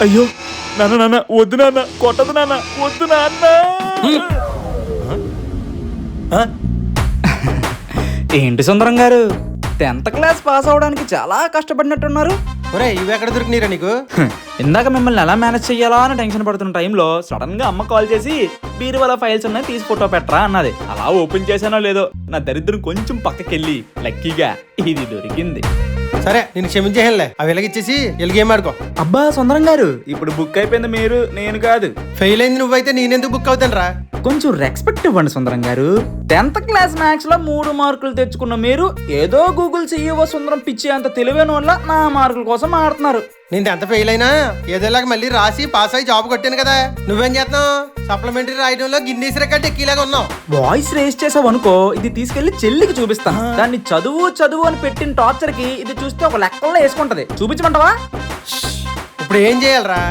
అయ్యో నాన్న వద్దు నాన్న, కొట్టదు నాన్న, వద్దు నాన్న. ఏంటి సుందరం గారు, 10th క్లాస్ పాస్ అవడానికి చాలా కష్టపడినట్టున్నారు. ఒరే ఇవి ఎక్కడ దొరికినాయిరా నీకు? ఇందాక మిమ్మల్ని ఎలా మేనేజ్ చెయ్యాలా అని టెన్షన్ పడుతున్న టైంలో సడన్ గా అమ్మ కాల్ చేసి బీరువాల ఫైల్స్ ఉన్నాయి తీసి ఫోటో పెట్టరా అన్నది. అలా ఓపెన్ చేశానో లేదో నా దరిద్రం కొంచెం పక్కకెళ్ళి లక్కీగా ఇది దొరికింది. సరే నేను క్షమించేహేనులే, అవి వెలగిచ్చేసి గేమ్ ఆడుకో. అబ్బా సుందరం గారు, ఇప్పుడు బుక్ అయిపోయింది మీరు, నేను కాదు. ఫెయిల్ అయింది నువ్వైతే నేనెందుకు బుక్ అవుతాను రా? కొంచెం రెస్పెక్ట్ ఇవ్వండి సుందరం గారు. 10th క్లాస్ మ్యాథ్స్ లో 3 మార్కులు తెచ్చుకున్న మీరు ఏదో గూగుల్ CEO సుందరం పిచ్చి అంత తెలివైన వల్ల నా మార్కుల కోసం ఆడుతున్నారు. నేను ఎంత ఫెయిల్ అయినా ఏదోలాగా మళ్ళీ రాసి పాస్ అయ్యి జాబ్ కొట్టాను కదా. నువ్వేం చేస్తున్నావు? సప్లిమెంటరీ రాయడంలో గిన్నీస్ రికార్డ్ ఎక్కిలాగా ఉన్నావు. వాయిస్ రేస్ చేసావు అనుకో, ఇది తీసుకెళ్లి చెల్లికి చూపిస్తాను. దాన్ని చదువు అని పెట్టిన టార్చర్ కి ఇది చూస్తే ఒక లెక్కల్లో వేసుకుంటది. చూపించమంటావా? ఇప్పుడు ఏం చేయాలరా?